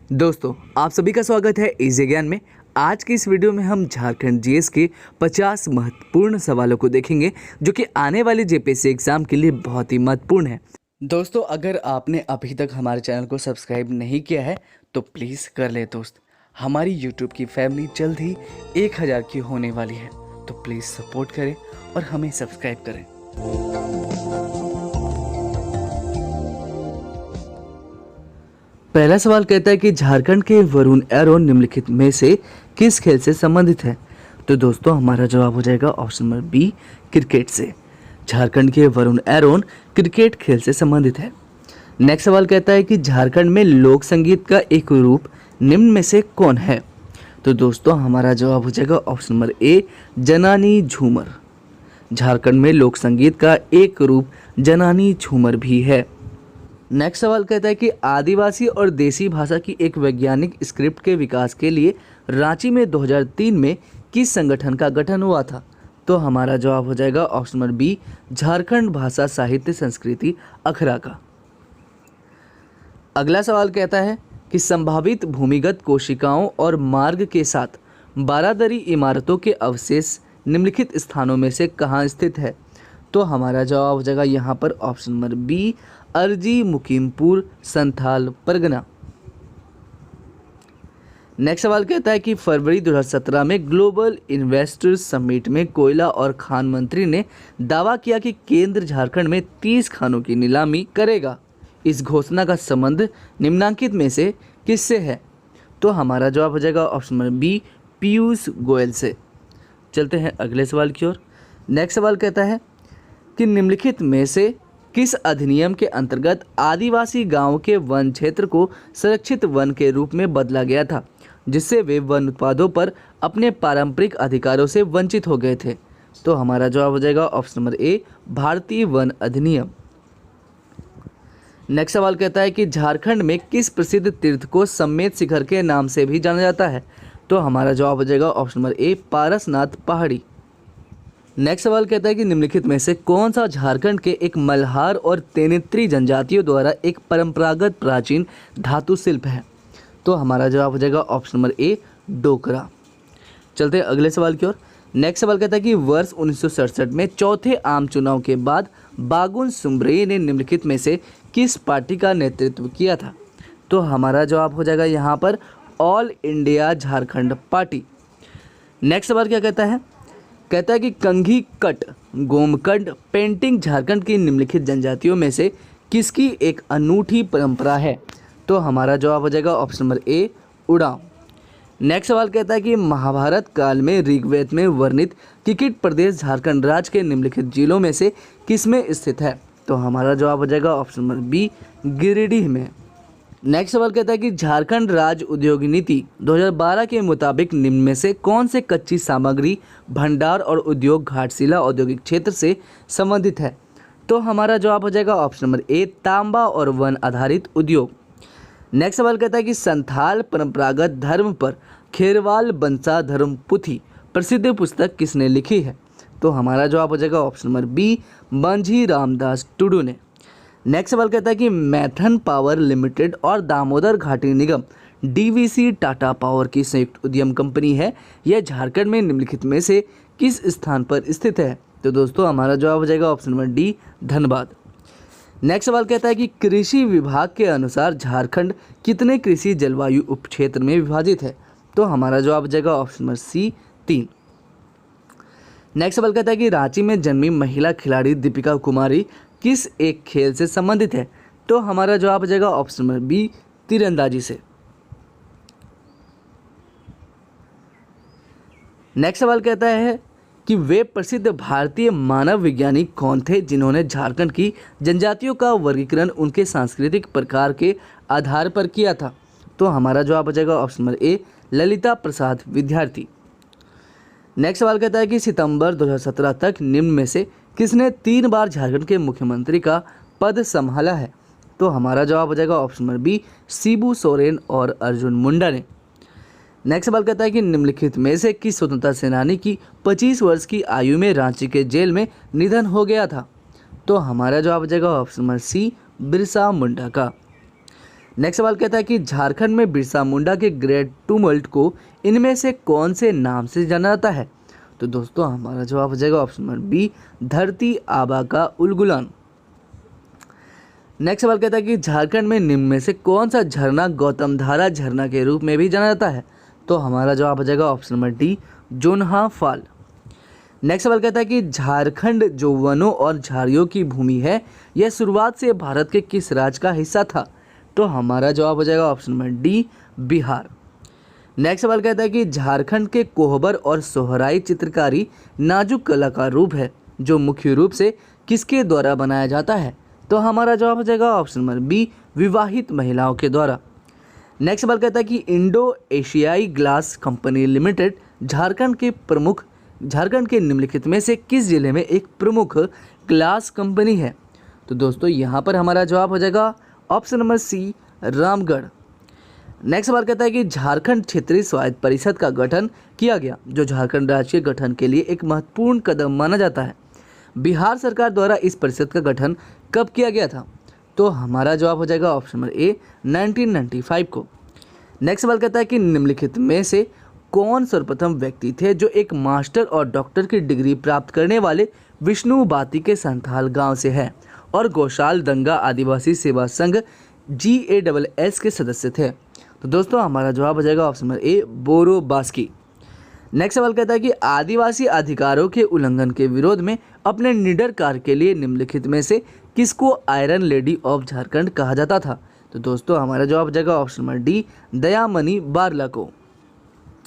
दोस्तों, आप सभी का स्वागत है इजी ज्ञान में। आज की इस वीडियो में हम झारखंड जीएस के 50 महत्वपूर्ण सवालों को देखेंगे जो कि आने वाले जेपीएससी एग्जाम के लिए बहुत ही महत्वपूर्ण है। दोस्तों, अगर आपने अभी तक हमारे चैनल को सब्सक्राइब नहीं किया है तो प्लीज़ कर ले दोस्त। हमारी यूट्यूब की फैमिली जल्द ही 1000 की होने वाली है, तो प्लीज़ सपोर्ट करें और हमें सब्सक्राइब करें। पहला सवाल कहता है कि झारखंड के वरुण एरोन निम्नलिखित में से किस खेल से संबंधित है। तो दोस्तों, हमारा जवाब हो जाएगा ऑप्शन नंबर बी, क्रिकेट से। झारखंड के वरुण एरोन क्रिकेट खेल से संबंधित है। नेक्स्ट सवाल कहता है कि झारखंड में लोक संगीत का एक रूप निम्न में से कौन है। तो दोस्तों, हमारा जवाब हो जाएगा ऑप्शन नंबर ए, जनानी झूमर। झारखंड में लोक संगीत का एक रूप जनानी झूमर भी है। नेक्स्ट सवाल कहता है कि आदिवासी और देसी भाषा की एक वैज्ञानिक स्क्रिप्ट के विकास के लिए रांची में 2003 में किस संगठन का गठन हुआ था। तो हमारा जवाब हो जाएगा ऑप्शन नंबर बी, झारखंड भाषा साहित्य संस्कृति अखरा का। अगला सवाल कहता है कि संभावित भूमिगत कोशिकाओं और मार्ग के साथ बारादरी इमारतों के अवशेष निम्नलिखित स्थानों में से कहाँ स्थित है। तो हमारा जवाब हो जाएगा यहाँ पर ऑप्शन नंबर बी, अर्जी मुकीमपुर संथाल परगना। नेक्स्ट सवाल कहता है कि फरवरी 2017 में ग्लोबल इन्वेस्टर्स समिट में कोयला और खान मंत्री ने दावा किया कि केंद्र झारखंड में 30 खानों की नीलामी करेगा। इस घोषणा का संबंध निम्नांकित में से किससे है। तो हमारा जवाब हो जाएगा option number B, Piyush Goyal से। चलते हैं अगले सवाल की ओर। नेक्स्ट सवाल कहता है कि निम्नलिखित में से किस अधिनियम के अंतर्गत आदिवासी गांव के वन क्षेत्र को संरक्षित वन के रूप में बदला गया था, जिससे वे वन उत्पादों पर अपने पारंपरिक अधिकारों से वंचित हो गए थे। तो हमारा जवाब हो जाएगा ऑप्शन नंबर ए, भारतीय वन अधिनियम। नेक्स्ट सवाल कहता है कि झारखंड में किस प्रसिद्ध तीर्थ को सम्मेत शिखर के नाम से भी जाना जाता है। तो हमारा जवाब हो जाएगा ऑप्शन नंबर ए, पारसनाथ पहाड़ी। नेक्स्ट सवाल कहता है कि निम्नलिखित में से कौन सा झारखंड के एक मल्हार और तेनित्री जनजातियों द्वारा एक परंपरागत प्राचीन धातु शिल्प है। तो हमारा जवाब हो जाएगा ऑप्शन नंबर ए, डोकरा। चलते हैं अगले सवाल की ओर। नेक्स्ट सवाल कहता है कि वर्ष 1967 में चौथे आम चुनाव के बाद बागुन सुम्ब्रे ने निम्नलिखित में से किस पार्टी का नेतृत्व किया था। तो हमारा जवाब हो जाएगा यहाँ पर all India Jharkhand party. Next सवाल क्या कहता है कि कंघी कट गोमकंड पेंटिंग झारखंड की निम्नलिखित जनजातियों में से किसकी एक अनूठी परंपरा है। तो हमारा जवाब हो जाएगा ऑप्शन नंबर ए, उड़ाव। नेक्स्ट सवाल कहता है कि महाभारत काल में ऋग्वेद में वर्णित किकिट प्रदेश झारखंड राज्य के निम्नलिखित जिलों में से किसमें स्थित है। तो हमारा जवाब हो जाएगा ऑप्शन नंबर बी, गिरिडीह में। नेक्स्ट सवाल कहता है कि झारखंड राज्य उद्योग नीति 2012 के मुताबिक निम्न में से कौन से कच्ची सामग्री भंडार और उद्योग घाटशिला औद्योगिक क्षेत्र से संबंधित है। तो हमारा जवाब हो जाएगा ऑप्शन नंबर ए, तांबा और वन आधारित उद्योग। नेक्स्ट सवाल कहता है कि संथाल परंपरागत धर्म पर खेरवाल बंसा धर्म पुथी प्रसिद्ध पुस्तक किसने लिखी है। तो हमारा जवाब हो जाएगा option number B, Manjhi Ramdas Tudu ने। नेक्स्ट सवाल कहता है कि मैथन पावर लिमिटेड और दामोदर घाटी निगम डीवीसी टाटा पावर की संयुक्त उद्यम कंपनी है। यह झारखंड में निम्नलिखित में से किस स्थान पर स्थित है। तो दोस्तों, हमारा जवाब हो जाएगा option number D, Dhanbad. Next सवाल कहता है कि कृषि विभाग के अनुसार झारखंड कितने कृषि जलवायु उपक्षेत्र में विभाजित है। तो हमारा जवाब हो जाएगा ऑप्शन नंबर सी, 3। नेक्स्ट सवाल कहता है कि रांची में जन्मी महिला खिलाड़ी दीपिका कुमारी किस एक खेल से संबंधित है। तो हमारा जवाब हो जाएगा ऑप्शन नंबर बी, तीरंदाजी से। नेक्स्ट सवाल कहता है कि वे प्रसिद्ध भारतीय मानव वैज्ञानिक कौन थे जिन्होंने झारखंड की जनजातियों का वर्गीकरण उनके सांस्कृतिक प्रकार के आधार पर किया था। तो हमारा जवाब हो जाएगा ऑप्शन नंबर ए, ललिता प्रसाद विद्यार्थी। नेक्स्ट सवाल कहता है कि सितंबर 2017 तक निम्न में से किसने 3 बार झारखंड के मुख्यमंत्री का पद संभाला है। तो हमारा जवाब हो जाएगा option number B, Shibu Soren और अर्जुन मुंडा ने। नेक्स्ट सवाल कहता है कि निम्नलिखित में से किस स्वतंत्रता सेनानी की 25 वर्ष की आयु में रांची के जेल में निधन हो गया था। तो हमारा जवाब हो जाएगा ऑप्शन नंबर सी, बिरसा मुंडा का। नेक्स्ट सवाल कहता है कि झारखंड में बिरसा मुंडा के ग्रेट टूमल्ट को इनमें से कौन से नाम से जाना जाता है? तो दोस्तों हमारा जवाब हो जाएगा ऑप्शन नंबर बी, धरती आबा का उलगुलान। नेक्स्ट सवाल कहता है कि झारखंड में निम्न में से कौन सा झरना गौतम धारा झरना के रूप में भी जाना जाता है? तो हमारा जवाब हो जाएगा option number D, Jonha fall. Next सवाल कहता है कि झारखंड जो वनों और झाड़ियों की भूमि है, यह शुरुआत से भारत के किस राज्य का हिस्सा था? तो हमारा जवाब हो जाएगा option number D, Bihar. Next सवाल कहता है कि झारखंड के कोहबर और सोहराई चित्रकारी नाजुक कला का रूप है जो मुख्य रूप से किसके द्वारा बनाया जाता है? तो हमारा जवाब हो जाएगा ऑप्शन नंबर बी, विवाहित महिलाओं के द्वारा। नेक्स्ट सवाल कहता है कि इंडो एशियाई ग्लास कंपनी लिमिटेड झारखंड के निम्नलिखित में से किस जिले में एक प्रमुख ग्लास कंपनी है? तो दोस्तों यहाँ पर हमारा जवाब हो जाएगा option number C, Ramgarh. Next सवाल कहता है कि झारखंड क्षेत्रीय स्वायत्त परिषद का गठन किया गया जो झारखंड राज्य के गठन के लिए एक महत्वपूर्ण कदम माना जाता है। बिहार सरकार द्वारा इस परिषद का गठन कब किया गया था? तो हमारा जवाब हो जाएगा ऑप्शन नंबर ए, 1995 को। नेक्स्ट सवाल कहता है कि निम्नलिखित में से कौन सर्वप्रथम व्यक्ति थे जो एक मास्टर और डॉक्टर की डिग्री प्राप्त करने वाले विष्णु बाती के संथाल गांव से है और गौशाल दंगा आदिवासी सेवा संघ GASS के सदस्य थे? तो दोस्तों हमारा जवाब हो जाएगा option number A, Boro Baski. Next सवाल कहता है कि आदिवासी अधिकारों के उल्लंघन के विरोध में अपने निडर कार्य के लिए निम्नलिखित में से किसको आयरन लेडी ऑफ झारखंड कहा जाता था? तो दोस्तों हमारा जवाब हो जाएगा option number D, Dayamani Barla को।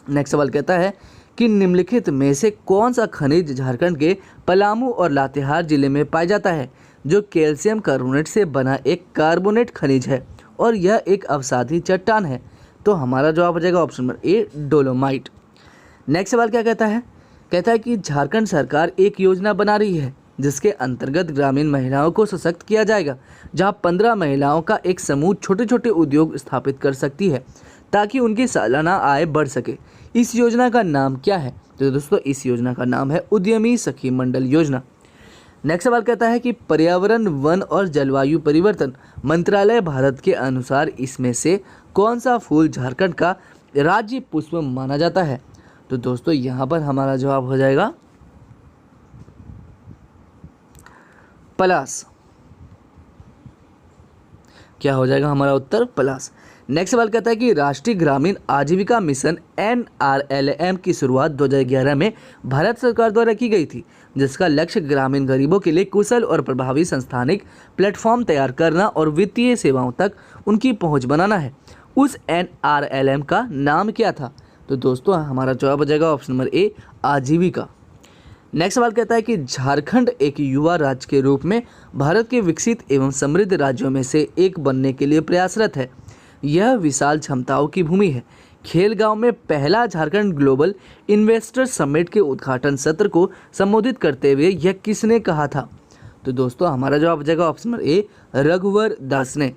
नेक्स्ट सवाल कहता है कि निम्नलिखित में से कौन सा खनिज झारखंड के पलामू और लातेहार जिले में पाया जाता है जो कैल्शियम कार्बोनेट से बना एक कार्बोनेट खनिज है और यह एक अवसादी चट्टान है? तो हमारा जवाब हो जाएगा ऑप्शन नंबर ए, डोलोमाइट। नेक्स्ट सवाल क्या कहता है? कहता है कि झारखंड सरकार एक योजना बना रही है जिसके अंतर्गत ग्रामीण महिलाओं को सशक्त किया जाएगा, जहां 15 महिलाओं का एक समूह छोटे छोटे उद्योग स्थापित कर सकती है ताकि उनकी सालाना आय बढ़ सके। इस योजना का नाम क्या है? तो दोस्तों इस योजना का नाम है उद्यमी सखी मंडल योजना। नेक्स्ट सवाल कहता है कि पर्यावरण, वन और जलवायु परिवर्तन मंत्रालय भारत के अनुसार इसमें से कौन सा फूल झारखंड का राज्य पुष्प माना जाता है? तो दोस्तों यहाँ पर हमारा जवाब हो जाएगा पलास। क्या हो जाएगा हमारा उत्तर? पलास। नेक्स्ट सवाल कहता है कि राष्ट्रीय ग्रामीण आजीविका मिशन NRLM की शुरुआत 2011 में भारत सरकार द्वारा की गई थी, जिसका लक्ष्य ग्रामीण गरीबों के लिए कुशल और प्रभावी संस्थानिक प्लेटफॉर्म तैयार करना और वित्तीय सेवाओं तक उनकी पहुंच बनाना है। उस NRLM का नाम क्या था? तो दोस्तों हमारा जवाब हो जाएगा ऑप्शन नंबर ए, आजीविका। नेक्स्ट सवाल कहता है कि झारखंड एक युवा राज्य के रूप में भारत के विकसित एवं समृद्ध राज्यों में से एक बनने के लिए प्रयासरत है। यह विशाल क्षमताओं की भूमि है। खेलगांव में पहला झारखंड ग्लोबल इन्वेस्टर समिट के उद्घाटन सत्र को संबोधित करते हुए यह किसने कहा था? तो दोस्तों हमारा जवाब हो जाएगा ऑप्शन नंबर ए, रघुवर दास ने।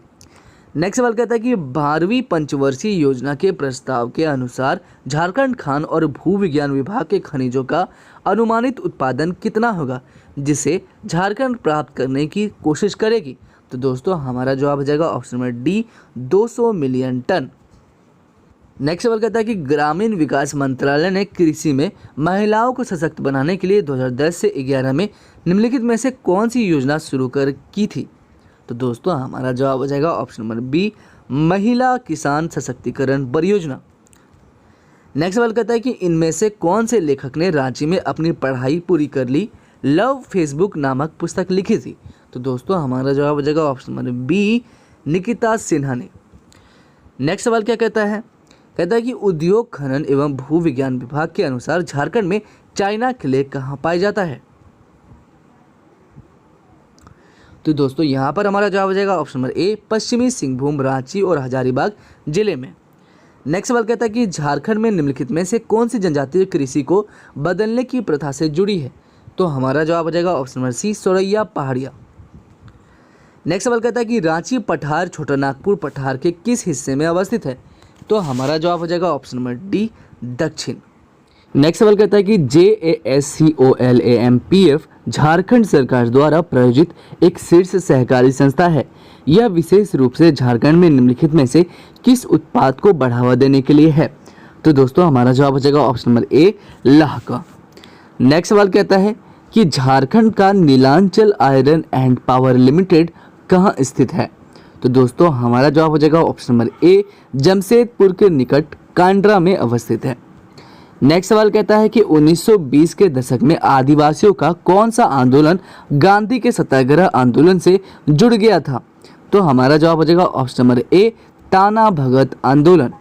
नेक्स्ट सवाल कहता है कि 12वीं पंचवर्षीय योजना के प्रस्ताव के अनुसार झारखंड खान और भू विज्ञान विभाग के खनिजों का अनुमानित उत्पादन कितना होगा जिसे झारखंड प्राप्त करने की कोशिश करेगी? तो दोस्तों हमारा जवाब हो जाएगा option number D, 200 million ton. Next सवाल कहता है कि ग्रामीण विकास मंत्रालय ने कृषि में महिलाओं को सशक्त बनाने के लिए 2010 से 11 में निम्नलिखित में से कौन सी योजना शुरू की थी? तो दोस्तों हमारा जवाब हो जाएगा ऑप्शन नंबर बी, महिला किसान सशक्तिकरण परियोजना। नेक्स्ट सवाल कहता है कि इनमें से कौन से लेखक ने रांची में अपनी पढ़ाई पूरी कर ली, लव फेसबुक नामक पुस्तक लिखी थी? तो दोस्तों हमारा जवाब हो जाएगा option number B, Nikita Sinha ने। नेक्स्ट सवाल क्या कहता है? कहता है कि उद्योग, खनन एवं भू विज्ञान विभाग के अनुसार झारखंड में चाइना क्ले कहाँ पाया जाता है? तो दोस्तों यहाँ पर हमारा जवाब हो जाएगा ऑप्शन नंबर ए, पश्चिमी सिंहभूम, रांची और हजारीबाग जिले में। नेक्स्ट सवाल कहता है कि झारखंड में निम्नलिखित में से कौन सी जनजातीय कृषि को बदलने की प्रथा से जुड़ी है? तो हमारा जवाब हो जाएगा ऑप्शन नंबर सी, सोरैया पहाड़िया। नेक्स्ट सवाल कहता है कि रांची पठार छोटा नागपुर पठार के किस हिस्से में अवस्थित है? तो हमारा जवाब हो जाएगा ऑप्शन नंबर डी, दक्षिण। नेक्स्ट सवाल कहता है कि JASCOLAMPF झारखंड सरकार द्वारा प्रायोजित एक शीर्ष सहकारी संस्था है। यह विशेष रूप से झारखंड में निम्नलिखित में से किस उत्पाद को बढ़ावा देने के लिए है? तो दोस्तों हमारा जवाब हो जाएगा ऑप्शन नंबर ए, लाह का। नेक्स्ट सवाल कहता है कि झारखंड का Nilanchal iron and power limited कहाँ स्थित है? तो दोस्तों हमारा जवाब हो जाएगा ऑप्शन नंबर ए, जमशेदपुर के निकट कांड्रा में अवस्थित है। नेक्स्ट सवाल कहता है कि 1920 के दशक में आदिवासियों का कौन सा आंदोलन गांधी के सत्याग्रह आंदोलन से जुड़ गया था? तो हमारा जवाब हो जाएगा ऑप्शन नंबर ए, ताना भगत आंदोलन।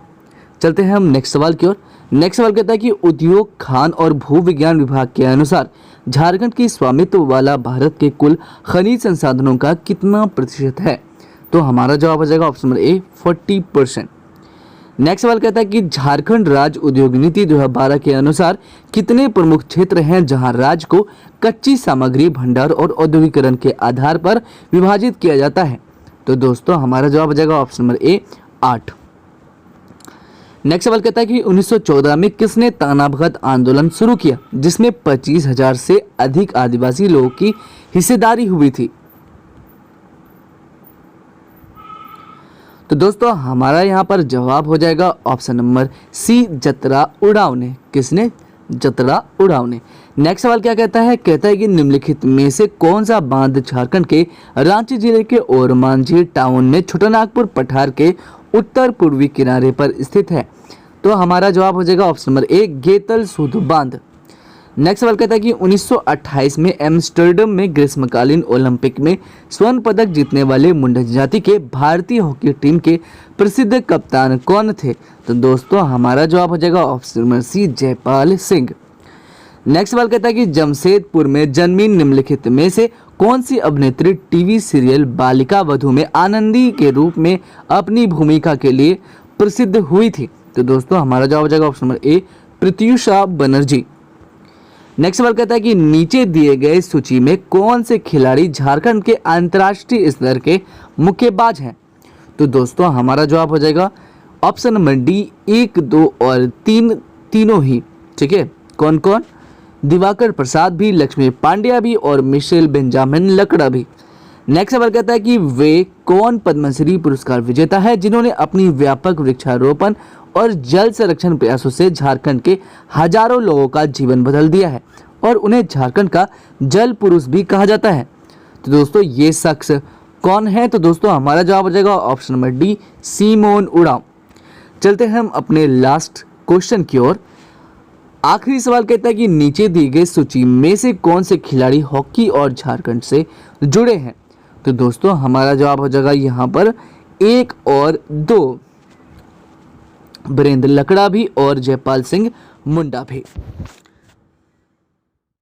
चलते हैं हम नेक्स्ट सवाल की ओर। नेक्स्ट सवाल कहता है कि उद्योग, खान और भू विज्ञान विभाग के अनुसार झारखंड की स्वामित्व वाला भारत के कुल खनिज संसाधनों का कितना प्रतिशत है? तो हमारा जवाब हो जाएगा ऑप्शन नंबर ए, 40%। नेक्स्ट सवाल कहता है कि झारखंड राज्य उद्योग नीति 2012 के अनुसार कितने प्रमुख क्षेत्र हैं जहां राज्य को कच्ची सामग्री भंडार और औद्योगिकरण के आधार पर विभाजित किया जाता है? तो दोस्तों हमारा जवाब हो जाएगा ऑप्शन नंबर ए, 8। नेक्स्ट सवाल कहता है कि 1914 में किसने ताना भगत आंदोलन शुरू किया जिसमें 25,000 से अधिक आदिवासी लोगों की हिस्सेदारी हुई थी? तो दोस्तों हमारा यहाँ पर जवाब हो जाएगा ऑप्शन नंबर सी, जतरा उड़ाव ने। किसने? जतरा उड़ाव ने। नेक्स्ट सवाल क्या कहता है? कहता है कि निम्नलिखित में से कौन सा बांध झारखंड के रांची जिले के ओरमांझी टाउन में छोटानागपुर पठार के उत्तर पूर्वी किनारे पर स्थित है? तो हमारा जवाब हो जाएगा ऑप्शन नंबर ए, गेतल सूद बांध। नेक्स्ट सवाल कहता है कि 1928 में एम्स्टर्डम में ग्रीष्मकालीन ओलंपिक में स्वर्ण पदक जीतने वाले मुंडा जाति के भारतीय हॉकी टीम के प्रसिद्ध कप्तान कौन थे? तो दोस्तों हमारा जवाब हो जाएगा option number C, Jaipal Singh. Next सवाल कहता है कि जमशेदपुर में जन्मी निम्नलिखित में से कौन सी अभिनेत्री टीवी सीरियल बालिका वधू में आनंदी के रूप में अपनी भूमिका के लिए प्रसिद्ध हुई थी? तो दोस्तों हमारा जवाब हो जाएगा ऑप्शन नंबर ए, प्रत्युषा बनर्जी। नेक्स्ट सवाल कहता है कि नीचे दिए गए सूची में कौन से खिलाड़ी झारखंड के अंतर्राष्ट्रीय स्तर के मुक्केबाज हैं? तो दोस्तों हमारा जवाब हो जाएगा ऑप्शन नंबर डी, 1, 2 और 3 तीनों ही। ठीक है, कौन कौन? दिवाकर प्रसाद भी, लक्ष्मी पांड्या भी और मिशेल बेंजामिन लकड़ा भी। नेक्स्ट सवाल कहता है कि वे कौन पद्मश्री पुरस्कार विजेता है जिन्होंने अपनी व्यापक वृक्षारोपण और जल संरक्षण प्रयासों से झारखंड के हजारों लोगों का जीवन बदल दिया है और उन्हें झारखंड का जल पुरुष भी कहा जाता है? तो दोस्तों ये शख्स कौन है? तो दोस्तों हमारा जवाब हो जाएगा option number D, Simone Oraon. चलते हैं हम अपने लास्ट क्वेश्चन की ओर। आखिरी सवाल कहता है कि नीचे दी गई सूची में से कौन से खिलाड़ी हॉकी और झारखंड से जुड़े हैं? तो दोस्तों हमारा जवाब हो जाएगा यहाँ पर 1 और 2, वीरेंद्र लकड़ा भी और जयपाल सिंह मुंडा भी।